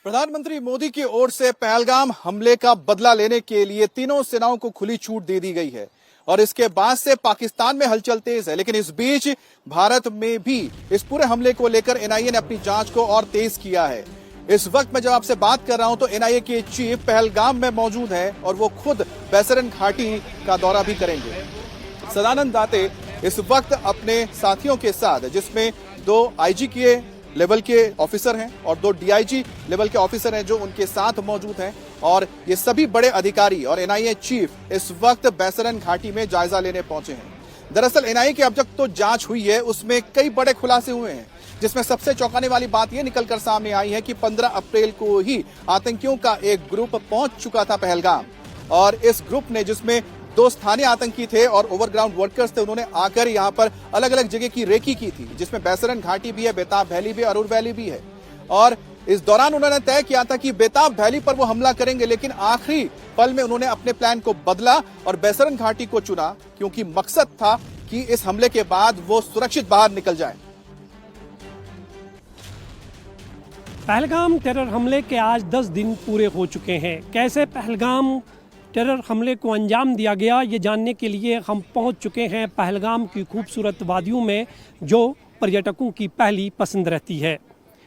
प्रधानमंत्री मोदी की ओर से पहलगाम हमले का बदला लेने के लिए तीनों सेनाओं को खुली छूट दे दी गई है और इसके बाद से पाकिस्तान में हलचल तेज है। लेकिन इस बीच भारत में भी इस पूरे हमले को लेकर एनआईए ने अपनी जांच को और तेज किया है। इस वक्त मैं जब आपसे बात कर रहा हूं तो एनआईए के चीफ पहलगाम में मौजूद है और वो खुद बैसरन घाटी का दौरा भी करेंगे। सदानंद दाते इस वक्त अपने साथियों के साथ, जिसमें 2 आईजी के लेवल के ऑफिसर हैं और 2 डीआईजी लेवल के ऑफिसर हैं जो उनके साथ मौजूद हैं, और ये सभी बड़े अधिकारी और एनआईए चीफ इस वक्त बैसरन घाटी में जायजा लेने पहुंचे हैं। दरअसल एनआईए की अब तक तो जांच हुई है, उसमें कई बड़े खुलासे हुए हैं, जिसमें सबसे चौंकाने वाली बात यह निकलकर सामने आई है कि 15 अप्रैल को ही आतंकियों का एक ग्रुप पहुंच चुका था पहलगाम, और इस ग्रुप ने, जिसमें 2 स्थानीय आतंकी थे और ओवरग्राउंड वर्कर्स थे, उन्होंने आकर यहां पर अलग अलग जगह की रेकी की थी, जिसमें बैसरन घाटी भी है, बेताब वैली भी, अरूर वैली भी है। और इस दौरान उन्होंने तय किया था कि बेताब वैली पर वो हमला करेंगे, लेकिन आखिरी पल में उन्होंने अपने प्लान को बदला और बैसरन घाटी को चुना, क्योंकि मकसद था कि इस हमले के बाद वो सुरक्षित बाहर निकल जाएं। पहलगाम टेरर हमले के आज 10 दिन पूरे हो चुके हैं। कैसे पहलगाम टेरर हमले को अंजाम दिया गया, ये जानने के लिए हम पहुंच चुके हैं पहलगाम की खूबसूरत वादियों में, जो पर्यटकों की पहली पसंद रहती है।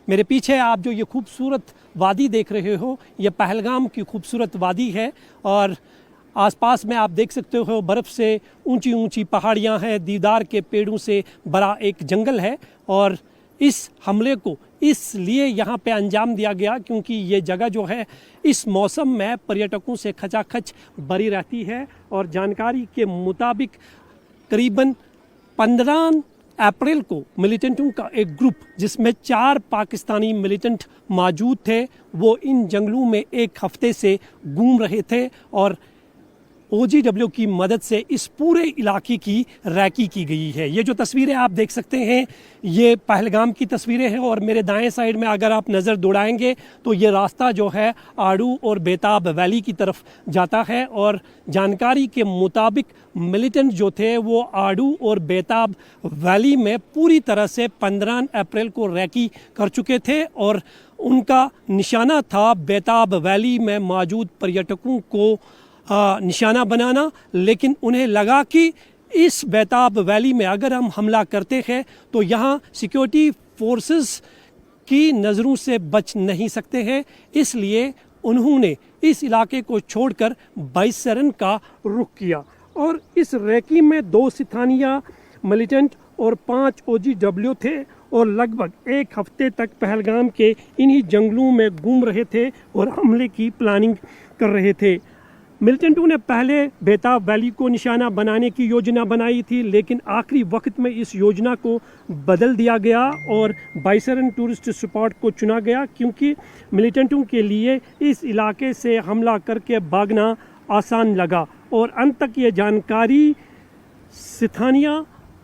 मेरे पीछे आप जो ये खूबसूरत वादी देख रहे हो, ये पहलगाम की खूबसूरत वादी है, और आसपास में आप देख सकते हो बर्फ़ से ऊंची ऊंची पहाड़ियां हैं, देवदार के पेड़ों से भरा एक जंगल है। और इस हमले को इसलिए यहाँ पे अंजाम दिया गया क्योंकि ये जगह जो है इस मौसम में पर्यटकों से खचाखच भरी रहती है। और जानकारी के मुताबिक करीबन 15 अप्रैल को मिलिटेंटों का एक ग्रुप, जिसमें 4 पाकिस्तानी मिलिटेंट मौजूद थे, वो इन जंगलों में एक हफ्ते से घूम रहे थे और OGW की मदद से इस पूरे इलाके की रैकी की गई है। ये जो तस्वीरें आप देख सकते हैं, ये पहलगाम की तस्वीरें हैं, और मेरे दाएं साइड में अगर आप नज़र दौड़ाएंगे तो ये रास्ता जो है आड़ू और बेताब वैली की तरफ जाता है। और जानकारी के मुताबिक मिलिटेंट जो थे वो आड़ू और बेताब वैली में पूरी तरह से 15 अप्रैल को रैकी कर चुके थे, और उनका निशाना था बेताब वैली में मौजूद पर्यटकों को निशाना बनाना। लेकिन उन्हें लगा कि इस बेताब वैली में अगर हम हमला करते हैं तो यहाँ सिक्योरिटी फोर्सेस की नज़रों से बच नहीं सकते हैं, इसलिए उन्होंने इस इलाके को छोड़कर बैसरन का रुख किया। और इस रैकी में 2 स्थानीय मिलिटेंट और 5 OGW थे, और लगभग 1 हफ्ते तक पहलगाम के इन्हीं जंगलों में घूम रहे थे और हमले की प्लानिंग कर रहे थे। मिलिटेंटों ने पहले बेताब वैली को निशाना बनाने की योजना बनाई थी, लेकिन आखिरी वक्त में इस योजना को बदल दिया गया और बैसरन टूरिस्ट स्पॉट को चुना गया, क्योंकि मिलिटेंटों के लिए इस इलाके से हमला करके भागना आसान लगा। और अंत तक ये जानकारी स्थानीय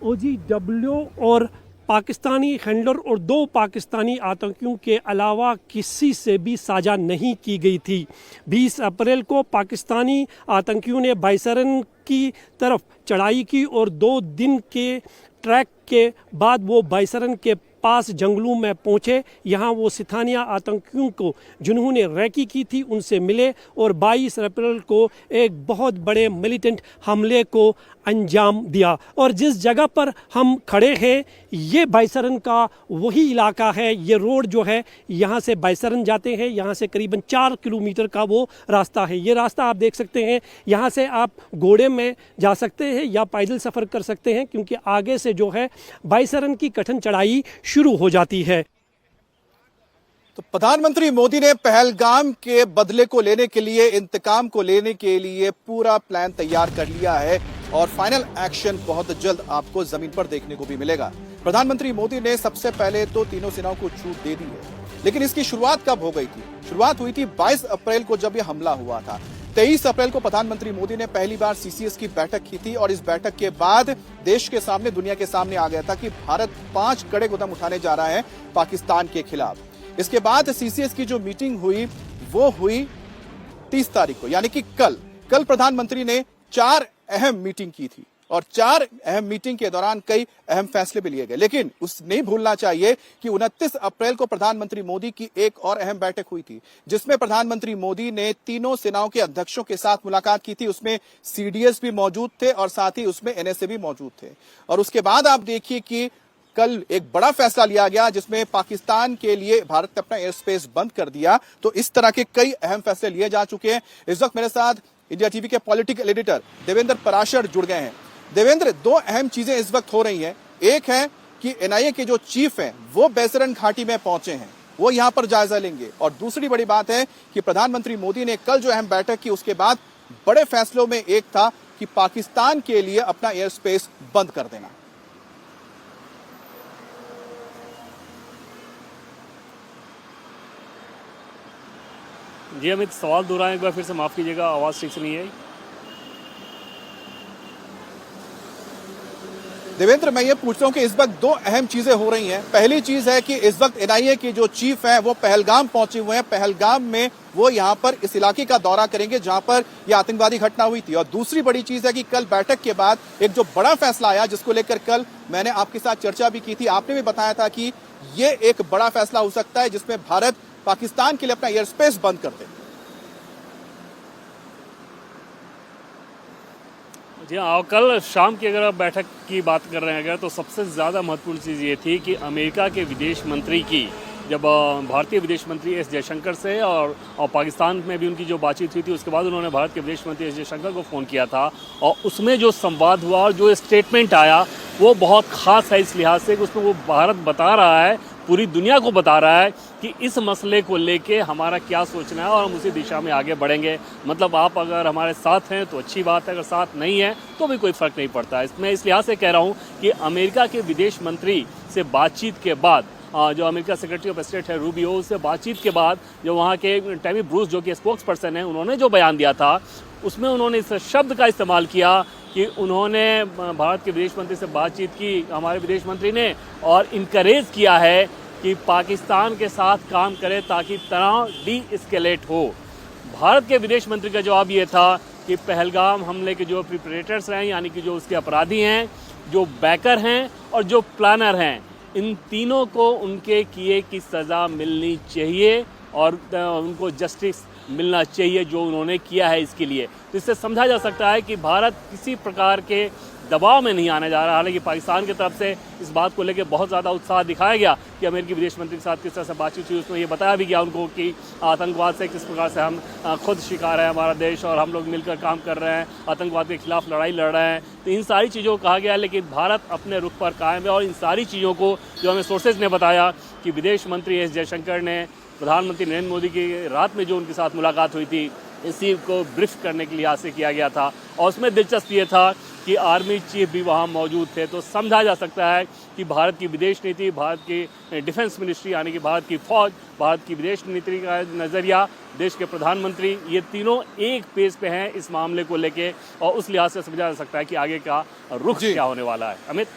OGW और पाकिस्तानी हैंडलर और 2 पाकिस्तानी आतंकियों के अलावा किसी से भी साझा नहीं की गई थी। 20 अप्रैल को पाकिस्तानी आतंकियों ने बैसरन की तरफ चढ़ाई की और 2 दिन के ट्रैक के बाद वो बैसरन के पास जंगलों में पहुंचे। यहाँ वो स्थानीय आतंकियों को, जिन्होंने रैकी की थी, उनसे मिले और 22 अप्रैल को एक बहुत बड़े मिलिटेंट हमले को अंजाम दिया। और जिस जगह पर हम खड़े हैं, ये बैसरन का वही इलाका है। ये रोड जो है यहाँ से बैसरन जाते हैं, यहाँ से करीबन 4 किलोमीटर का वो रास्ता है। ये रास्ता आप देख सकते हैं, यहाँ से आप घोड़े में जा सकते हैं या पैदल सफ़र कर सकते हैं, क्योंकि आगे से जो है बैसरन की कठिन चढ़ाई शुरू हो जाती है। तो प्रधानमंत्री मोदी ने पहलगाम के बदले को लेने के लिए, इंतकाम को लेने के लिए पूरा प्लान तैयार कर लिया है, और फाइनल एक्शन बहुत जल्द आपको जमीन पर देखने को भी मिलेगा। प्रधानमंत्री मोदी ने सबसे पहले तो तीनों सेनाओं को छूट दे दी है, लेकिन इसकी शुरुआत कब हो गई थी? शुरुआत हुई थी 22 अप्रैल को, जब यह हमला हुआ था। 23 अप्रैल को प्रधानमंत्री मोदी ने पहली बार CCS की बैठक की थी, और इस बैठक के बाद देश के सामने, दुनिया के सामने आ गया था कि भारत 5 कड़े कदम उठाने जा रहा है पाकिस्तान के खिलाफ। इसके बाद CCS की जो मीटिंग हुई वो हुई 30 तारीख को, यानी कि कल प्रधानमंत्री ने 4 अहम मीटिंग की थी, और 4 अहम मीटिंग के दौरान कई अहम फैसले भी लिए गए। लेकिन उस नहीं भूलना चाहिए कि 29 अप्रैल को प्रधानमंत्री मोदी की एक और अहम बैठक हुई थी, जिसमें प्रधानमंत्री मोदी ने तीनों सेनाओं के अध्यक्षों के साथ मुलाकात की थी। उसमें सीडीएस भी मौजूद थे और साथ ही उसमें एनएसए भी मौजूद थे। और उसके बाद आप देखिए कि कल एक बड़ा फैसला लिया गया, जिसमें पाकिस्तान के लिए भारत ने अपना एयर स्पेस बंद कर दिया। तो इस तरह के कई अहम फैसले लिए जा चुके हैं। इस वक्त मेरे साथ इंडिया टीवी के पॉलिटिकल एडिटर देवेंद्र पराशर जुड़ गए हैं। देवेंद्र, 2 अहम चीजें इस वक्त हो रही हैं। एक है कि एनआईए के जो चीफ हैं वो बैसरन घाटी में पहुंचे हैं, वो यहां पर जायजा लेंगे। और दूसरी बड़ी बात है कि प्रधानमंत्री मोदी ने कल जो अहम बैठक की, उसके बाद बड़े फैसलों में एक था कि पाकिस्तान के लिए अपना एयर स्पेस बंद कर देना। जी अमित, सवाल दोहराएं एक बार फिर से, माफ़ कीजिएगा, आवाज़ ठीक से नहीं आई। देवेंद्र, मैं ये पूछ रहा हूं कि इस वक्त 2 अहम चीजें हो रही हैं। पहली चीज है कि इस वक्त एनआईए के जो चीफ हैं वो पहलगाम पहुंचे हुए हैं। पहलगाम में वो यहां पर इस इलाके का दौरा करेंगे जहां पर यह आतंकवादी घटना हुई थी। और दूसरी बड़ी चीज है कि कल बैठक के बाद एक जो बड़ा फैसला आया, जिसको लेकर कल मैंने आपके साथ चर्चा भी की थी, आपने भी बताया था कि ये एक बड़ा फैसला हो सकता है जिसमें भारत पाकिस्तान के लिए अपना एयर स्पेस बंद कर दे। जी हाँ, कल शाम की अगर आप बैठक की बात कर रहे हैं अगर, तो सबसे ज़्यादा महत्वपूर्ण चीज़ ये थी कि अमेरिका के विदेश मंत्री की, जब भारतीय विदेश मंत्री एस जयशंकर से और पाकिस्तान में भी उनकी जो बातचीत हुई थी, उसके बाद उन्होंने भारत के विदेश मंत्री एस जयशंकर को फ़ोन किया था। और उसमें जो संवाद हुआ और जो स्टेटमेंट आया वो बहुत ख़ास है इस लिहाज से कि उसमें वो भारत बता रहा है, पूरी दुनिया को बता रहा है कि इस मसले को लेके हमारा क्या सोचना है और हम उसी दिशा में आगे बढ़ेंगे। मतलब आप अगर हमारे साथ हैं तो अच्छी बात है, अगर साथ नहीं है तो भी कोई फ़र्क नहीं पड़ता। मैं इस लिहाज से कह रहा हूँ कि अमेरिका के विदेश मंत्री से बातचीत के बाद, जो अमेरिका सेक्रेटरी ऑफ स्टेट है रूबियो, उससे बातचीत के बाद जो वहाँ के टैमी ब्रूस जो कि स्पोक्स पर्सन है, उन्होंने जो बयान दिया था उसमें उन्होंने इस शब्द का इस्तेमाल किया कि उन्होंने भारत के विदेश मंत्री से बातचीत की, हमारे विदेश मंत्री ने, और इनकरेज किया है कि पाकिस्तान के साथ काम करें ताकि तनाव डी एस्केलेट हो। भारत के विदेश मंत्री का जवाब ये था कि पहलगाम हमले के जो प्रिपरेटर्स हैं, यानी कि जो उसके अपराधी हैं, जो बैकर हैं और जो प्लानर हैं, इन तीनों को उनके किए की सज़ा मिलनी चाहिए और उनको जस्टिस मिलना चाहिए जो उन्होंने किया है इसके लिए। तो इससे समझा जा सकता है कि भारत किसी प्रकार के दबाव में नहीं आने जा रहा। हालांकि पाकिस्तान की तरफ से इस बात को लेकर बहुत ज़्यादा उत्साह दिखाया गया कि अमेरिकी विदेश मंत्री के साथ किस तरह से बातचीत हुई। उसमें ये बताया भी गया उनको कि आतंकवाद से किस प्रकार से हम खुद शिकार है हमारा देश और हम लोग मिलकर काम कर रहे हैं, आतंकवाद के खिलाफ लड़ाई लड़ रहे हैं। तो इन सारी चीज़ों को कहा गया, लेकिन भारत अपने रुख पर कायम है। और इन सारी चीज़ों को जो हमें सोर्सेज ने बताया कि विदेश मंत्री एस जयशंकर ने प्रधानमंत्री नरेंद्र मोदी की रात में जो उनके साथ मुलाकात हुई थी, इसी को ब्रीफ करने के लिहाज से किया गया था। और उसमें दिलचस्प ये था कि आर्मी चीफ भी वहाँ मौजूद थे। तो समझा जा सकता है कि भारत की विदेश नीति, भारत की डिफेंस मिनिस्ट्री यानी कि भारत की फौज, भारत की विदेश नीति का नज़रिया, देश के प्रधानमंत्री, ये तीनों एक पेज पे हैं इस मामले को लेके। और उस लिहाज से समझा जा सकता है कि आगे का रुख क्या होने वाला है। अमित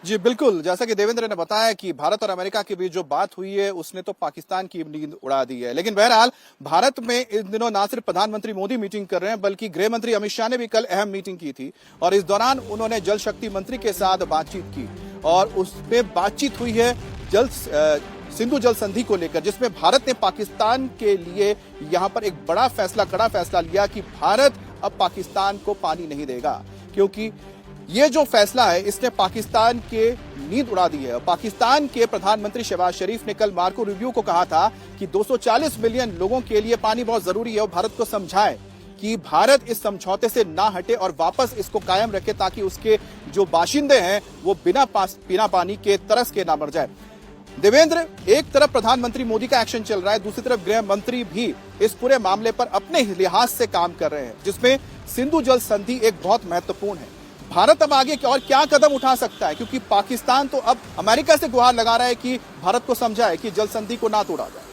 जी बिल्कुल, जैसा कि देवेंद्र ने बताया कि भारत और अमेरिका के बीच जो बात हुई है उसने तो पाकिस्तान की नींद उड़ा दी है। लेकिन बहरहाल भारत में इन दिनों ना सिर्फ प्रधानमंत्री मोदी मीटिंग कर रहे हैं, बल्कि गृह मंत्री अमित शाह ने भी कल अहम मीटिंग की थी। और इस दौरान उन्होंने जल शक्ति मंत्री के साथ बातचीत की और उसमें बातचीत हुई है सिंधु जल संधि को लेकर, जिसमें भारत ने पाकिस्तान के लिए यहां पर एक बड़ा फैसला, कड़ा फैसला लिया कि भारत अब पाकिस्तान को पानी नहीं देगा, क्योंकि ये जो फैसला है इसने पाकिस्तान के नींद उड़ा दी है। पाकिस्तान के प्रधानमंत्री शहबाज शरीफ ने कल मार्को रूबियो को कहा था कि 240 मिलियन लोगों के लिए पानी बहुत जरूरी है और भारत को समझाए कि भारत इस समझौते से ना हटे और वापस इसको कायम रखे, ताकि उसके जो बाशिंदे हैं वो बिना पानी के तरस के ना मर जाए। देवेंद्र, एक तरफ प्रधानमंत्री मोदी का एक्शन चल रहा है, दूसरी तरफ गृह मंत्री भी इस पूरे मामले पर अपने लिहाज से काम कर रहे हैं, जिसमें सिंधु जल संधि एक बहुत महत्वपूर्ण है। भारत अब आगे और क्या कदम उठा सकता है, क्योंकि पाकिस्तान तो अब अमेरिका से गुहार लगा रहा है कि भारत को समझाए कि जल संधि को ना तोड़ा जाए।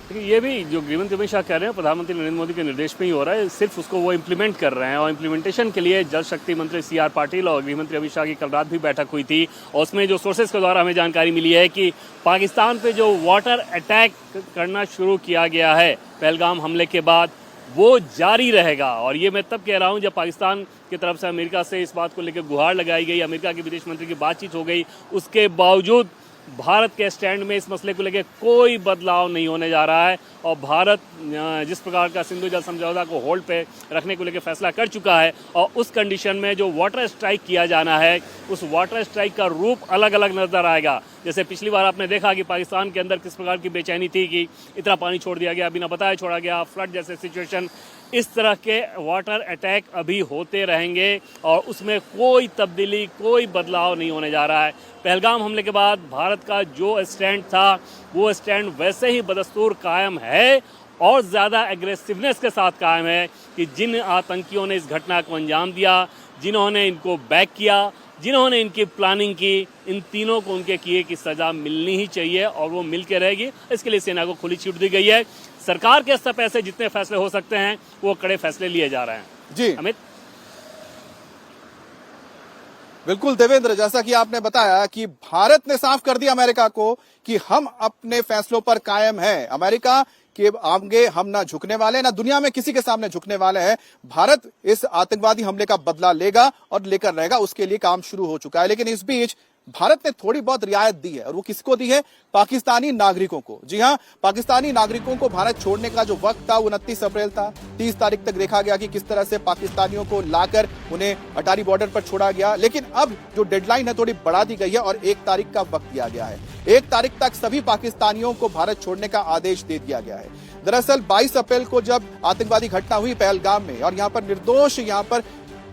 देखिए, ये भी जो गृहमंत्री अमित शाह कह रहे हैं प्रधानमंत्री नरेंद्र मोदी के निर्देश में ही हो रहा है, सिर्फ उसको वो इम्प्लीमेंट कर रहे हैं। और इम्प्लीमेंटेशन के लिए जल शक्ति मंत्री CR पाटिल और गृहमंत्री अमित शाह की कल रात भी बैठक हुई थी, और उसमें जो सोर्सेज के द्वारा हमें जानकारी मिली है कि पाकिस्तान पे जो वाटर अटैक करना शुरू किया गया है पहलगाम हमले के बाद, वो जारी रहेगा। और ये मैं तब कह रहा हूँ जब पाकिस्तान की तरफ से अमेरिका से इस बात को लेकर गुहार लगाई गई, अमेरिका के विदेश मंत्री की बातचीत हो गई, उसके बावजूद भारत के स्टैंड में इस मसले को लेकर कोई बदलाव नहीं होने जा रहा है। और भारत जिस प्रकार का सिंधु जल समझौता को होल्ड पे रखने को लेकर फैसला कर चुका है, और उस कंडीशन में जो वाटर स्ट्राइक किया जाना है, उस वाटर स्ट्राइक का रूप अलग अलग नजर आएगा। जैसे पिछली बार आपने देखा कि पाकिस्तान के अंदर किस प्रकार की बेचैनी थी कि इतना पानी छोड़ दिया गया, बिना बताए छोड़ा गया, फ्लड जैसे सिचुएशन, इस तरह के वाटर अटैक अभी होते रहेंगे और उसमें कोई तब्दीली, कोई बदलाव नहीं होने जा रहा है। पहलगाम हमले के बाद भारत का जो स्टैंड था वो स्टैंड वैसे ही बदस्तूर कायम है, और ज़्यादा एग्रेसिवनेस के साथ कायम है कि जिन आतंकियों ने इस घटना को अंजाम दिया, जिन्होंने इनको बैक किया, जिन्होंने इनकी प्लानिंग की, इन तीनों को उनके किए की सज़ा मिलनी ही चाहिए, और वो मिल के रहेगी। इसके लिए सेना को खुली छूट दी गई है। सरकार के स्तर पर ऐसे जितने फैसले हो सकते हैं वो कड़े फैसले लिए जा रहे हैं। जी अमित। बिल्कुल देवेंद्र, जैसा कि आपने बताया कि भारत ने साफ कर दिया अमेरिका को कि हम अपने फैसलों पर कायम हैं। अमेरिका के आगे हम ना झुकने वाले, ना दुनिया में किसी के सामने झुकने वाले हैं। भारत इस आतंकवादी हमले का बदला लेगा और लेकर रहेगा, उसके लिए काम शुरू हो चुका है। लेकिन इस बीच भारत ने थोड़ी बहुत रियायत दी है, और वो किसको दी है? पाकिस्तानी नागरिकों को। जी हां, पाकिस्तानी नागरिकों को भारत छोड़ने का जो वक्त था 29 अप्रैल था। 30 तारीख तक देखा गया कि किस तरह से पाकिस्तानियों को लाकर उन्हें अटारी बॉर्डर पर छोड़ा गया। लेकिन अब जो डेडलाइन है थोड़ी बढ़ा दी गई है और 1 तारीख का वक्त दिया गया है। 1 तारीख तक सभी पाकिस्तानियों को भारत छोड़ने का आदेश दे दिया गया है। दरअसल 22 अप्रैल को जब आतंकवादी घटना हुई पहलगाम में, और यहां पर निर्दोष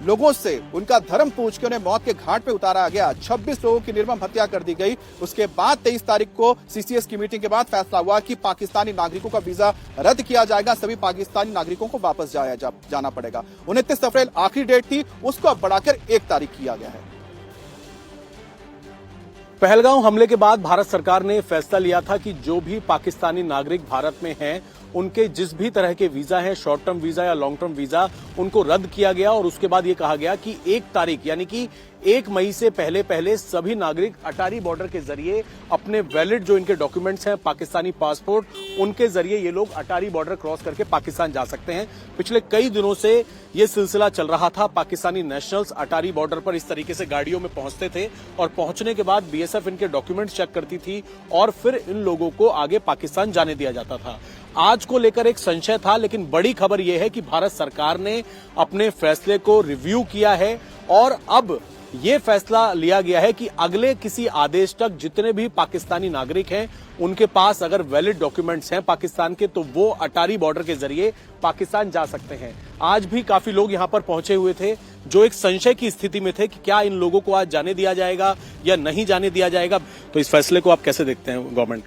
लोगों से उनका धर्म पूछ के उन्हें मौत के घाट पे उतारा गया, 26 लोगों की निर्मम हत्या कर दी गई। उसके बाद 23 तारीख को CCS की मीटिंग के बाद फैसला हुआ कि पाकिस्तानी नागरिकों का वीजा रद्द किया जाएगा, सभी पाकिस्तानी नागरिकों को वापस जाना पड़ेगा। 29 अप्रैल आखिरी डेट थी, उसको अब बढ़ाकर 1 तारीख किया गया है। पहलगाम हमले के बाद भारत सरकार ने फैसला लिया था कि जो भी पाकिस्तानी नागरिक भारत में हैं, उनके जिस भी तरह के वीजा हैं, शॉर्ट टर्म वीजा या लॉन्ग टर्म वीजा, उनको रद्द किया गया। और उसके बाद ये कहा गया कि 1 तारीख यानी कि 1 मई से पहले सभी नागरिक अटारी बॉर्डर के जरिए अपने वैलिड जो इनके डॉक्यूमेंट्स हैं, पाकिस्तानी पासपोर्ट, उनके जरिए ये लोग अटारी बॉर्डर क्रॉस करके पाकिस्तान जा सकते हैं। पिछले कई दिनों से ये सिलसिला चल रहा था। पाकिस्तानी नेशनल्स अटारी बॉर्डर पर इस तरीके से गाड़ियों में पहुंचते थे, और पहुंचने के बाद BSF इनके डॉक्यूमेंट्स चेक करती थी, और फिर इन लोगों को आगे पाकिस्तान जाने दिया जाता था। आज को लेकर एक संशय था, लेकिन बड़ी खबर यह है कि भारत सरकार ने अपने फैसले को रिव्यू किया है, और अब ये फैसला लिया गया है कि अगले किसी आदेश तक जितने भी पाकिस्तानी नागरिक हैं, उनके पास अगर वैलिड डॉक्यूमेंट्स हैं पाकिस्तान के, तो वो अटारी बॉर्डर के जरिए पाकिस्तान जा सकते हैं। आज भी काफी लोग यहां पर पहुंचे हुए थे जो एक संशय की स्थिति में थे कि क्या इन लोगों को आज जाने दिया जाएगा या नहीं जाने दिया जाएगा। तो इस फैसले को आप कैसे देखते हैं गवर्नमेंट?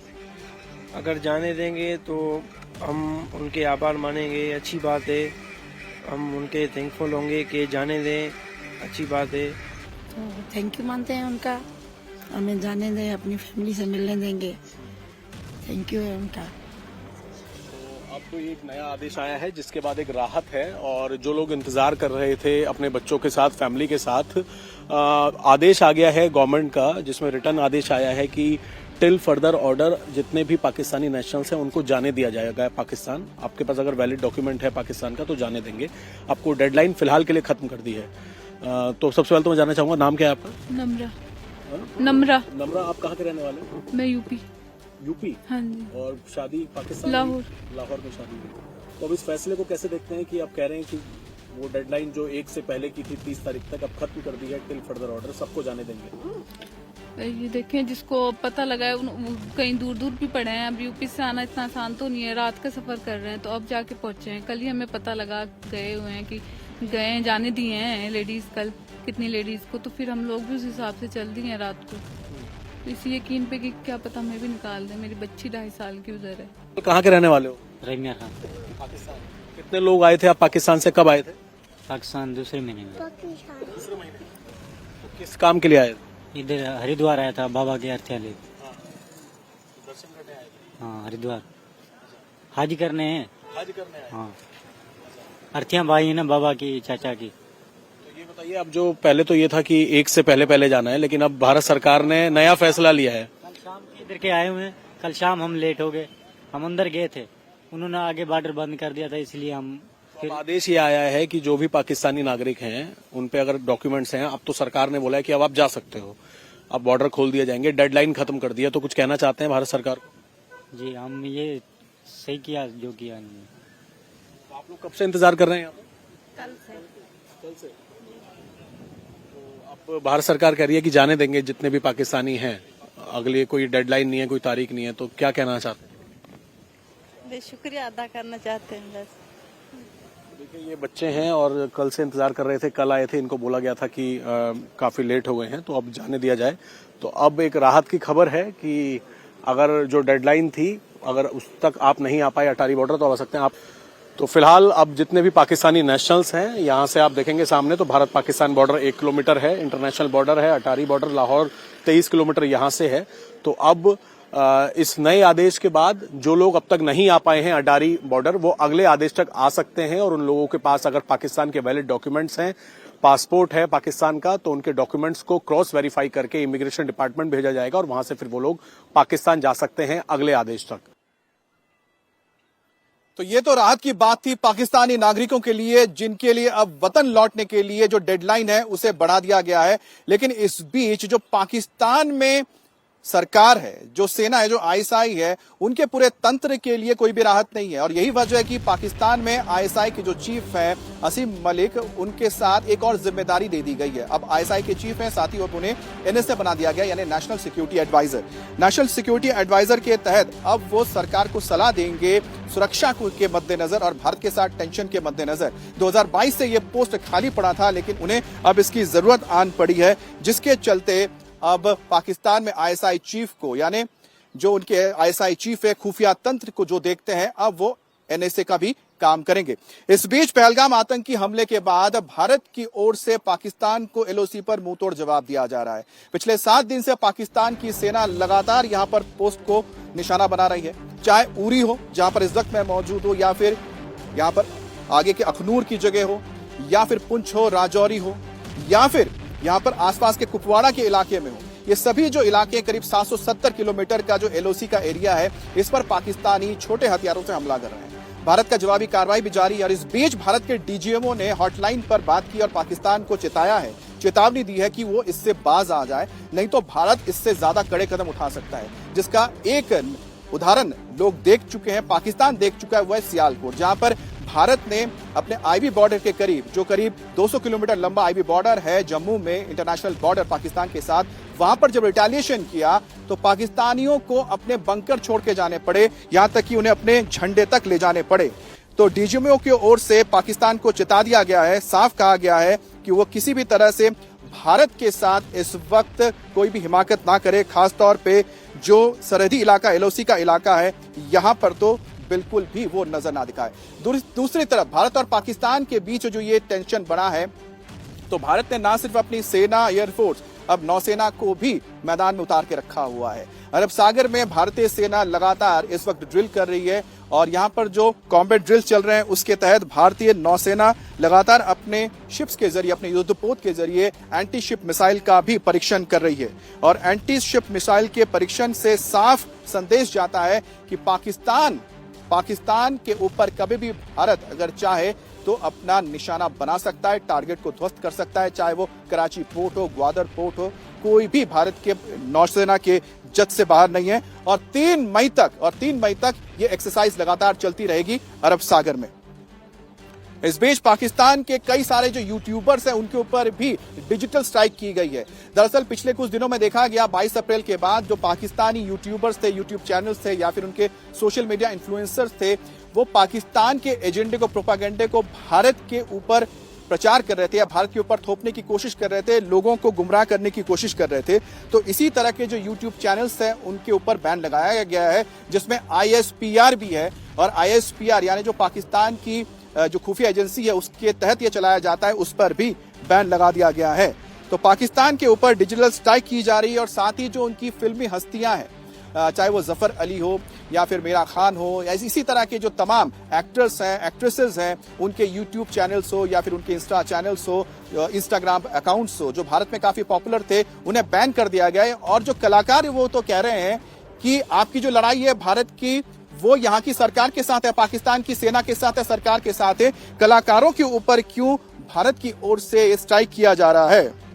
अगर जाने देंगे तो हम उनके आभार मानेंगे, अच्छी बात है। हम उनके थैंकफुल होंगे कि जाने दें, अच्छी बात है। तो थैंक यू मानते हैं उनका, हमें जाने दें, अपनी फैमिली से मिलने देंगे, थैंक यू है उनका। अब तो एक नया आदेश आया है जिसके बाद एक राहत है, और जो लोग इंतजार कर रहे थे अपने बच्चों के साथ, फैमिली के साथ, आदेश आ गया है गवर्नमेंट का, जिसमें रिटर्न आदेश आया है कि टिल फर्दर ऑर्डर जितने भी पाकिस्तानी नेशनल्स हैं उनको जाने दिया जाएगा पाकिस्तान। आपके पास अगर वैलिड डॉक्यूमेंट है पाकिस्तान का तो जाने देंगे। आपको डेडलाइन फिलहाल के लिए खत्म कर दी है। तो सबसे पहले तो मैं जानना चाहूंगा, नाम क्या है आपका? नम्रा। नम्रा। नम्रा, आप कहाँ के रहने वाले हो? मैं यूपी। यूपी? हाँ जी। और शादी पाकिस्तान? लाहौर। लाहौर में शादी हुई। तो अब इस फैसले को कैसे देखते हैं कि आप कह रहे हैं कि वो डेडलाइन जो 1 से पहले की थी 30 तारीख तक, अब खत्म कर दी है, टिल फर्दर ऑर्डर, सबको जाने देंगे? ये देखें, जिसको पता लगा है कहीं दूर दूर भी पड़े हैं। अब यूपी से आना इतना आसान तो नहीं है, रात का सफर कर रहे हैं, तो अब जाके पहुंचे हैं। कल ही हमें पता लगा, गए हुए हैं कि गए हैं, जाने दिए हैं लेडीज, कल कितनी लेडीज को, तो फिर हम लोग भी उस हिसाब से चल दिए हैं रात को, तो इसी यकीन पे कि क्या पता हमें भी निकाल दें। मेरी बच्ची 2.5 साल की उधर है। तो कहाँ के रहने वाले हो? रैमिया खान। पाकिस्तान। कितने लोग आए थे आप पाकिस्तान से, कब आए थे? पाकिस्तान दूसरे महीने में। दूसरे महीने। तो किस काम के लिए आए थे? इधर हरिद्वार आया था, बाबा के अर्थ्यालय। दर्शन करने आए थे? हाँ, हरिद्वार। हज करने हैं। हज करने हैं। हाँ, अर्थियां भाई है ना बाबा की, चाचा की। तो ये बताइए, अब जो पहले तो ये था कि एक से पहले जाना है, लेकिन अब भारत सरकार ने नया फैसला लिया है। कल शाम के इधर के आए हुए हैं, कल शाम हम लेट हो गए, हम अंदर गए थे, उन्होंने आगे बॉर्डर बंद कर दिया था, इसलिए हम अब आदेश ये आया है कि जो भी पाकिस्तानी नागरिक हैं उन पे अगर डॉक्यूमेंट्स हैं, अब तो सरकार ने बोला है कि अब आप जा सकते हो, अब बॉर्डर खोल दिए जाएंगे, डेडलाइन खत्म कर दिया। तो कुछ कहना चाहते हैं भारत सरकार को? जी हम ये सही किया जो किया इन्होंने। तो आप लोग कब से इंतजार कर रहे हैं यहाँ पे? कल से। तो अब भारत सरकार कह रही है कि जाने देंगे जितने भी पाकिस्तानी हैं, अगले कोई डेडलाइन नहीं है, कोई तारीख नहीं है, तो क्या कहना चाहते हैं? शुक्रिया अदा करना चाहते हैं बस। देखिए, ये बच्चे हैं और कल से इंतजार कर रहे थे, कल आए थे, इनको बोला गया था कि काफी लेट हो गए हैं तो अब जाने दिया जाए। तो अब एक राहत की खबर है कि अगर जो डेडलाइन थी, अगर उस तक आप नहीं आ पाए अटारी बॉर्डर, तो आ सकते हैं आप। तो फिलहाल अब जितने भी पाकिस्तानी नेशनल्स हैं, यहाँ से आप देखेंगे सामने तो भारत पाकिस्तान बॉर्डर 1 किलोमीटर है, इंटरनेशनल बॉर्डर है, अटारी बॉर्डर लाहौर 23 किलोमीटर यहाँ से है। तो अब इस नए आदेश के बाद जो लोग अब तक नहीं आ पाए हैं अटारी बॉर्डर, वो अगले आदेश तक आ सकते हैं। और उन लोगों के पास अगर पाकिस्तान के वैलिड डॉक्यूमेंट्स हैं, पासपोर्ट है पाकिस्तान का, तो उनके डॉक्यूमेंट्स को क्रॉस वेरीफाई करके इमिग्रेशन डिपार्टमेंट भेजा जाएगा और वहां से फिर वो लोग पाकिस्तान जा सकते हैं अगले आदेश तक। तो ये तो राहत की बात थी पाकिस्तानी नागरिकों के लिए, जिनके लिए अब वतन लौटने के लिए जो डेडलाइन है उसे बढ़ा दिया गया है। लेकिन इस बीच जो पाकिस्तान में सरकार है, जो सेना है, जो आईएसआई है, उनके पूरे तंत्र के लिए कोई भी राहत नहीं है। और यही वजह है कि पाकिस्तान में आईएसआई के जो चीफ हैं असीम मलिक, उनके साथ एक और जिम्मेदारी दे दी गई है। अब आईएसआई के चीफ हैं, साथ ही अब उन्हें एनएसए बना दिया गया, यानी national security adviser. National security adviser के तहत अब वो सरकार को सलाह देंगे सुरक्षा के मद्देनजर और भारत के साथ टेंशन के मद्देनजर। 2022 से ये पोस्ट खाली पड़ा था, लेकिन उन्हें अब इसकी जरूरत आन पड़ी है, जिसके चलते अब पाकिस्तान में आईएसआई चीफ को, यानी जो उनके आईएसआई चीफ है, खुफिया तंत्र को जो देखते हैं, अब वो एनएसए का भी काम करेंगे। इस बीच पहलगाम आतंकी हमले के बाद भारत की ओर से पाकिस्तान को एलओसी पर मुंहतोड़ जवाब दिया जा रहा है। पिछले 7 दिन से पाकिस्तान की सेना लगातार यहां पर पोस्ट को निशाना बना रही है, चाहे उरी हो जहां पर इस वक्त मैं मौजूद हूं, या फिर यहां पर आगे के अखनूर की जगह हो, या फिर पुंछ हो, राजौरी हो, या फिर यहां पर आसपास के कुपवाड़ा के इलाके में हो। ये सभी जो इलाके करीब 770 किलोमीटर का जो एलओसी का एरिया है, इस पर पाकिस्तानी छोटे हथियारों से हमला कर रहे हैं। भारत का जवाबी कार्रवाई भी जारी है। और इस बीच भारत के डीजीएमओ ने हॉटलाइन पर बात की और पाकिस्तान को चेताया है, चेतावनी दी है कि वो इससे बाज आ जाए, नहीं तो भारत इससे ज्यादा कड़े कदम उठा सकता है। जिसका एक उदाहरण लोग देख चुके हैं, पाकिस्तान देख चुका है, वह सियालकोट, जहां पर भारत ने अपने आईबी बॉर्डर के करीब, जो करीब 200 किलोमीटर लंबा आईबी बॉर्डर है जम्मू में, इंटरनेशनल बॉर्डर पाकिस्तान के साथ, वहां पर जब रिटेलिएशन किया तो पाकिस्तानियों को अपने बंकर छोड़ के जाने पड़े, यहां तक कि उन्हें अपने झंडे तक ले जाने पड़े। तो डीजीएमओ की ओर से पाकिस्तान को चेता दिया गया है, साफ कहा गया है कि वो किसी भी तरह से भारत के साथ इस वक्त कोई भी हिमाकत ना करे, खासतौर पे जो सरहदी इलाका, एलओसी का इलाका है, यहां पर तो बिल्कुल भी वो नजर ना दिखाए। दूसरी तरफ भारत और पाकिस्तान के बीच जो ये टेंशन बना है, तो भारत ने ना सिर्फ अपनी सेना, एयरफोर्स, अब नौसेना को भी मैदान में उतार के रखा हुआ है। अरब सागर में भारतीय सेना लगातार इस वक्त ड्रिल कर रही है और यहां पर जो कॉम्बैट ड्रिल चल रहे हैं उसके तहत भारतीय नौसेना लगातार अपने शिप्स के जरिए, अपने युद्धपोत के जरिए एंटी शिप मिसाइल का भी परीक्षण कर रही है। और एंटी शिप मिसाइल के परीक्षण से साफ संदेश जाता है कि पाकिस्तान के ऊपर कभी भी भारत अगर चाहे तो अपना निशाना बना सकता है, टारगेट को ध्वस्त कर सकता है, चाहे वो कराची पोर्ट हो, ग्वादर पोर्ट हो, कोई भी भारत के नौसेना के जद से बाहर नहीं है। और 3 मई तक ये एक्सरसाइज लगातार चलती रहेगी अरब सागर में। इस बीच पाकिस्तान के कई सारे जो यूट्यूबर्स हैं उनके ऊपर भी डिजिटल स्ट्राइक की गई है। दरअसल पिछले कुछ दिनों में देखा गया 22 अप्रैल के बाद जो पाकिस्तानी यूट्यूबर्स थे, यूट्यूब चैनल्स थे या फिर उनके सोशल मीडिया इन्फ्लुएंसर्स थे, वो पाकिस्तान के एजेंडे को, प्रोपागेंडे को भारत के ऊपर प्रचार कर रहे थे या भारत के ऊपर थोपने की कोशिश कर रहे थे, लोगों को गुमराह करने की कोशिश कर रहे थे। तो इसी तरह के जो यूट्यूब चैनल्स हैं उनके ऊपर बैन लगाया गया है, जिसमें ISPR भी है। और ISPR यानी जो पाकिस्तान की जो खुफिया एजेंसी है उसके तहत ये चलाया जाता है, उस पर भी बैन लगा दिया गया है। तो पाकिस्तान के ऊपर डिजिटल स्ट्राइक की जा रही है और साथ ही जो उनकी फिल्मी हस्तियां हैं, चाहे वो जफर अली हो या फिर मेरा खान हो या इसी तरह के जो तमाम एक्टर्स हैं, एक्ट्रेसेस हैं, उनके यूट्यूब चैनल्स हो या फिर उनके इंस्टा चैनल्स हो, इंस्टाग्राम अकाउंट्स हो, जो भारत में काफी पॉपुलर थे, उन्हें बैन कर दिया गया है। और जो कलाकार है वो तो कह रहे हैं कि आपकी जो लड़ाई है भारत की, वो यहाँ की सरकार के साथ है, पाकिस्तान की सेना के साथ है, सरकार के साथ है। कलाकारों के ऊपर क्यों भारत की ओर से स्ट्राइक किया जा रहा है?